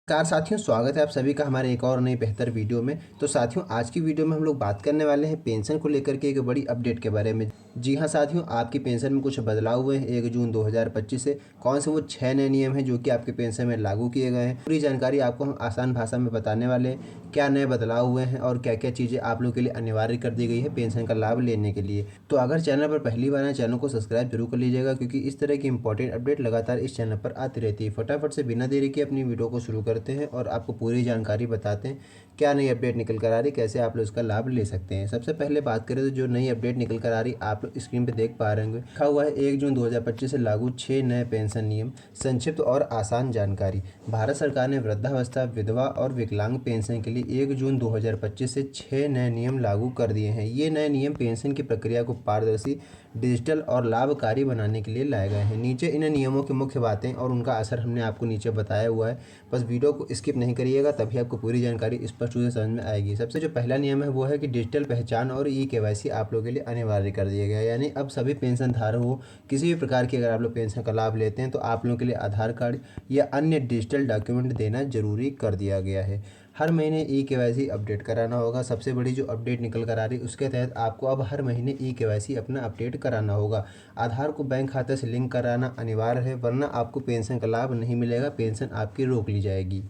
Car साथियों, स्वागत है आप सभी का हमारे एक और नई बेहतर वीडियो में। तो साथियों, आज की वीडियो में हम लोग बात करने वाले हैं पेंशन को लेकर के एक बड़ी अपडेट के बारे में। जी हाँ साथियों, आपकी पेंशन में कुछ बदलाव हुए हैं 1 जून 2025 से। कौन से वो 6 नए नियम हैं जो कि आपके पेंशन में लागू किए गए हैं, पूरी जानकारी आपको हम आसान भाषा में बताने वाले हैं। क्या नए बदलाव हुए हैं और क्या क्या चीज़ें आप लोग के लिए अनिवार्य कर दी गई है पेंशन का लाभ लेने के लिए। तो अगर चैनल पर पहली बार है, चैनल को सब्सक्राइब जरूर कर लीजिएगा, क्योंकि इस तरह की इंपॉर्टेंट अपडेट लगातार इस चैनल पर आती रहती है। फटाफट से बिना देरी के अपनी वीडियो को शुरू करते हैं और आपको पूरी जानकारी बताते हैं क्या नई अपडेट निकल कर आ रही, कैसे आप लोग इसका लाभ ले सकते हैं। सबसे पहले बात करें तो जो नई अपडेट निकल कर आ रही आप लोग स्क्रीन पे देख पा रहे होंगे, लिखा हुआ है 1 जून 2025 से लागू 6 नए पेंशन नियम। संक्षिप्त और आसान जानकारी। भारत सरकार ने वृद्धावस्था, विधवा और विकलांग पेंशन के लिए 1 जून 2025 से 6 नए नियम लागू कर दिए हैं। ये नए नियम पेंशन की प्रक्रिया को पारदर्शी, डिजिटल और लाभकारी बनाने के लिए लाए गए हैं। नीचे इन नियमों की मुख्य बातें और उनका असर हमने आपको नीचे बताया हुआ है। बस वीडियो को स्किप नहीं करिएगा, तभी आपको पूरी जानकारी स्पष्ट रूप से समझ में आएगी। सबसे जो पहला नियम है वो है कि डिजिटल पहचान और ई-केवाईसी आप लोगों के लिए अनिवार्य कर दिया गया है। यानी अब सभी पेंशन धारक हो, किसी भी प्रकार की अगर आप लोग पेंशन का लाभ लेते हैं तो आप लोगों के लिए आधार कार्ड या अन्य डिजिटल डॉक्यूमेंट देना जरूरी कर दिया गया है। हर महीने ई-केवाईसी अपडेट कराना होगा। सबसे बड़ी जो अपडेट निकल कर आ रही है उसके तहत आपको अब हर महीने ई-केवाईसी अपना अपडेट कराना होगा। आधार को बैंक खाते से लिंक कराना अनिवार्य है, वरना आपको पेंशन का लाभ नहीं मिलेगा, पेंशन आपकी रोक ली जाएगी।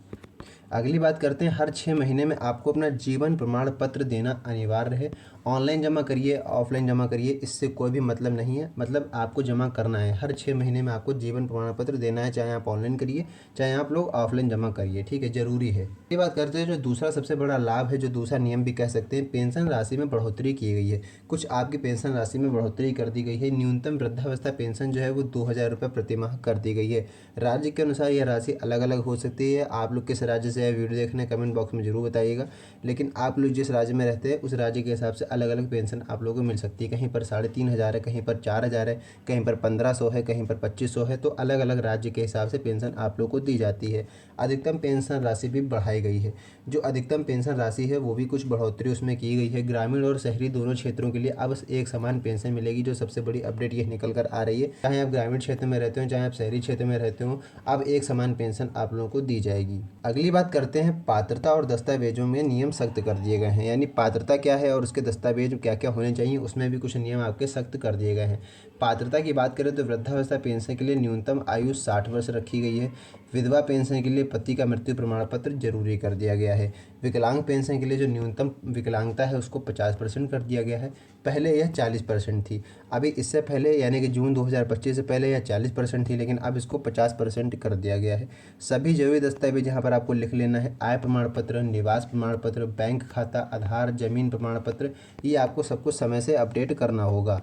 अगली बात करते हैं, हर 6 महीने में आपको अपना जीवन प्रमाण पत्र देना अनिवार्य है। ऑनलाइन जमा करिए, ऑफलाइन जमा करिए, इससे कोई भी मतलब नहीं है। मतलब आपको जमा करना है, हर 6 महीने में आपको जीवन प्रमाण पत्र देना है, चाहे आप ऑनलाइन करिए चाहे आप लोग ऑफलाइन जमा करिए, ठीक है, जरूरी है। ये बात करते हैं जो दूसरा सबसे बड़ा लाभ है, जो दूसरा नियम भी कह सकते हैं, पेंशन राशि में बढ़ोतरी की गई है। कुछ आपकी पेंशन राशि में बढ़ोतरी कर दी गई है। न्यूनतम वृद्धावस्था पेंशन जो है वो 2000 रुपये प्रति माह कर दी गई है। राज्य के अनुसार यह राशि अलग अलग हो सकती है। आप लोग किस राज्य से वीडियो देखने कमेंट बॉक्स में जरूर बताइएगा। लेकिन आप लोग जिस राज्य में रहते हैं उस राज्य के हिसाब से अलग अलग पेंशन आप लोगों को मिल सकती है। कहीं पर 3500 है, कहीं पर 4000 है, कहीं पर 1500 है, कहीं पर 2500 है। तो अलग अलग राज्य के हिसाब से पेंशन आप लोग को दी जाती है। अधिकतम पेंशन राशि भी बढ़ाई गई है। जो अधिकतम पेंशन राशि है वो भी कुछ बढ़ोतरी उसमें की गई है। ग्रामीण और शहरी दोनों क्षेत्रों के लिए अब एक समान पेंशन मिलेगी। जो सबसे बड़ी अपडेट ये निकल कर आ रही है, चाहे आप ग्रामीण क्षेत्र में रहते हो चाहे आप शहरी क्षेत्र में रहते हो, अब एक समान पेंशन आप लोगों को दी जाएगी। अगली बात करते हैं, पात्रता और दस्तावेजों में नियम सख्त कर दिए गए हैं। यानी पात्रता क्या है और उसके दस्तावेज क्या क्या होने चाहिए, उसमें भी कुछ नियम आपके सख्त कर दिए गए हैं। पात्रता की बात करें तो वृद्धावस्था पेंशन के लिए न्यूनतम आयु 60 वर्ष रखी गई है। विधवा पेंशन के लिए पति का मृत्यु प्रमाण पत्र जरूरी कर दिया गया है। विकलांग पेंशन के लिए जो न्यूनतम विकलांगता है उसको 50% कर दिया गया है। पहले यह 40% थी। अभी इससे पहले यानी कि जून 2025 से पहले यह 40% थी, लेकिन अब इसको 50% कर दिया गया है। सभी जरूरी दस्तावेज यहाँ पर आपको लिख लेना है। आय प्रमाण पत्र, निवास प्रमाण पत्र, बैंक खाता, आधार, जमीन प्रमाण पत्र, ये आपको सब कुछ समय से अपडेट करना होगा।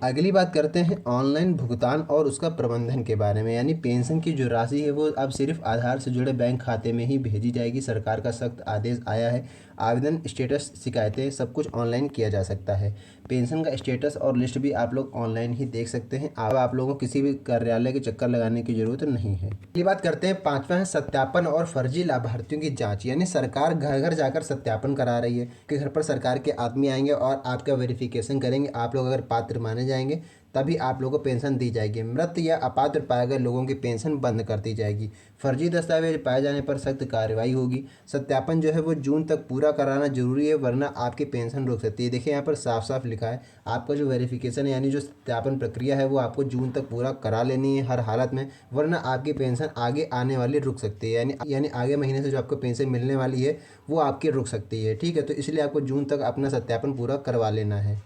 अगली बात करते हैं ऑनलाइन भुगतान और उसका प्रबंधन के बारे में। यानी पेंशन की जो राशि है वो अब सिर्फ आधार से जुड़े बैंक खाते में ही भेजी जाएगी। सरकार का सख्त आदेश आया है। आवेदन, स्टेटस, शिकायतें सब कुछ ऑनलाइन किया जा सकता है। पेंशन का स्टेटस और लिस्ट भी आप लोग ऑनलाइन ही देख सकते हैं। अब आप लोगों को किसी भी कार्यालय के चक्कर लगाने की जरूरत नहीं है। अगली बात करते हैं, पांचवा है सत्यापन और फर्जी लाभार्थियों की जांच। यानी सरकार घर घर जाकर सत्यापन करा रही है कि घर पर सरकार के आदमी आएंगे और आपका वेरिफिकेशन करेंगे। आप लोग अगर पात्र माने जाएंगे तभी आप लोगों को पेंशन दी जाएगी। मृत या अपात्र पाए गए लोगों की पेंशन बंद कर दी जाएगी। फर्जी दस्तावेज पाए जाने पर सख्त कार्रवाई होगी। सत्यापन जो है वो जून तक पूरा कराना जरूरी है, वरना आपकी पेंशन रुक सकती है। देखिए यहाँ पर साफ साफ लिखा है, आपका जो वेरिफिकेशन यानी जो सत्यापन प्रक्रिया है वो आपको जून तक पूरा करा लेनी है हर हालत में, वरना आपकी पेंशन आगे आने वाली रुक सकती है। यानी आगे महीने से जो आपको पेंशन मिलने वाली है वो आपकी रुक सकती है, ठीक है। तो इसलिए आपको जून तक अपना सत्यापन पूरा करवा लेना है।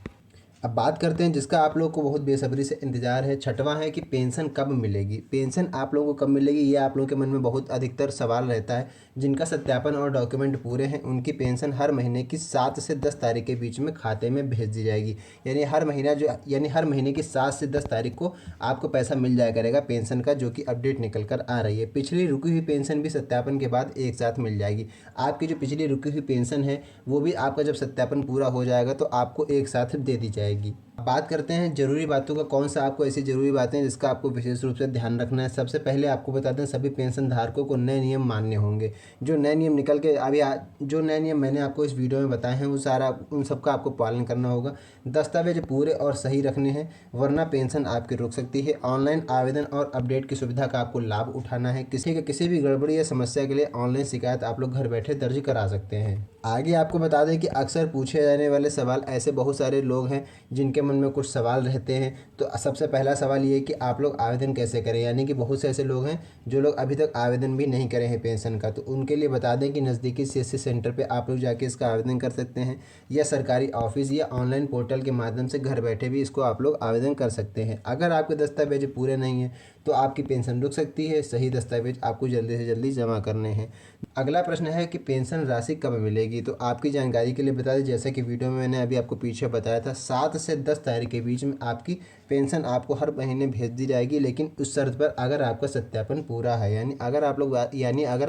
अब बात करते हैं जिसका आप लोग को बहुत बेसब्री से इंतजार है, छठवां है कि पेंशन कब मिलेगी। पेंशन आप लोगों को कब मिलेगी ये आप लोगों के मन में बहुत अधिकतर सवाल रहता है। जिनका सत्यापन और डॉक्यूमेंट पूरे हैं उनकी पेंशन हर महीने की 7 से 10 तारीख के बीच में खाते में भेज दी जाएगी। यानी हर महीने की 7 से 10 तारीख को आपको पैसा मिल जाया करेगा पेंशन का, जो कि अपडेट निकल कर आ रही है। पिछली रुकी हुई पेंशन भी सत्यापन के बाद एक साथ मिल जाएगी। आपकी जो पिछली रुकी हुई पेंशन है वो भी आपका जब सत्यापन पूरा हो जाएगा तो आपको एक साथ दे दी जाएगी। बात करते हैं ज़रूरी बातों का। कौन सा आपको ऐसी ज़रूरी बातें हैं जिसका आपको विशेष रूप से ध्यान रखना है। सबसे पहले आपको बता दें, सभी पेंशन धारकों को नए नियम मान्य होंगे। जो नए नियम निकल के अभी जो नए नियम मैंने आपको इस वीडियो में बताए हैं वो सारा उन सबका आपको पालन करना होगा। दस्तावेज पूरे और सही रखने हैं, वरना पेंशन आपकी रुक सकती है। ऑनलाइन आवेदन और अपडेट की सुविधा का आपको लाभ उठाना है। किसी भी गड़बड़ी या समस्या के लिए ऑनलाइन शिकायत आप लोग घर बैठे दर्ज करा सकते हैं। आगे आपको बता दें कि अक्सर पूछे जाने वाले सवाल, ऐसे बहुत सारे लोग हैं जिनके मन में कुछ सवाल रहते हैं। तो सबसे पहला सवाल ये है कि आप लोग आवेदन कैसे करें, यानी कि बहुत से ऐसे लोग हैं जो लोग अभी तक आवेदन भी नहीं करे हैं पेंशन का। तो उनके लिए बता दें कि नज़दीकी सीएससी सेंटर पे आप लोग जाके इसका आवेदन कर सकते हैं, या सरकारी ऑफिस या ऑनलाइन पोर्टल के माध्यम से घर बैठे भी इसको आप लोग आवेदन कर सकते हैं। अगर आपके दस्तावेज पूरे नहीं हैं तो आपकी पेंशन रुक सकती है। सही दस्तावेज आपको जल्दी से जल्दी जमा करने हैं। अगला प्रश्न है कि पेंशन राशि कब मिलेगी। तो आपकी जानकारी के लिए बता दें, जैसा कि वीडियो में मैंने अभी आपको पीछे बताया था, 7 से 10 तारीख के बीच में आपकी पेंशन आपको हर महीने भेज दी जाएगी, लेकिन उस शर्त पर अगर आपका सत्यापन पूरा है, यानी अगर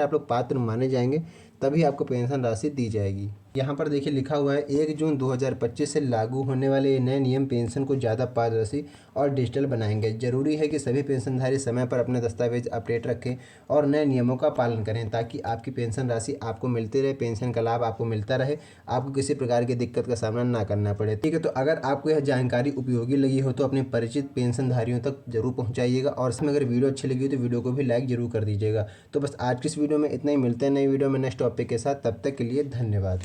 आप लोग पात्र माने जाएंगे तभी आपको पेंशन राशि दी जाएगी। यहाँ पर देखिए लिखा हुआ है 1 जून 2025 से लागू होने वाले ये नए नियम पेंशन को ज़्यादा पारदर्शी और डिजिटल बनाएंगे। जरूरी है कि सभी पेंशनधारी समय पर अपने दस्तावेज अपडेट रखें और नए नियमों का पालन करें, ताकि आपकी पेंशन राशि आपको मिलती रहे, पेंशन का लाभ आपको मिलता रहे, आपको किसी प्रकार की दिक्कत का सामना ना करना पड़े। ठीक है, तो अगर आपको यह जानकारी उपयोगी लगी हो तो अपने परिचित पेंशनधारियों तक जरूर पहुँचाइएगा, और इसमें अगर वीडियो अच्छी लगी हो तो वीडियो को भी लाइक जरूर कर दीजिएगा। तो बस आज की इस वीडियो में इतना ही। मिलते हैं नई वीडियो में नेक्स्ट टॉपिक के साथ। तब तक के लिए धन्यवाद।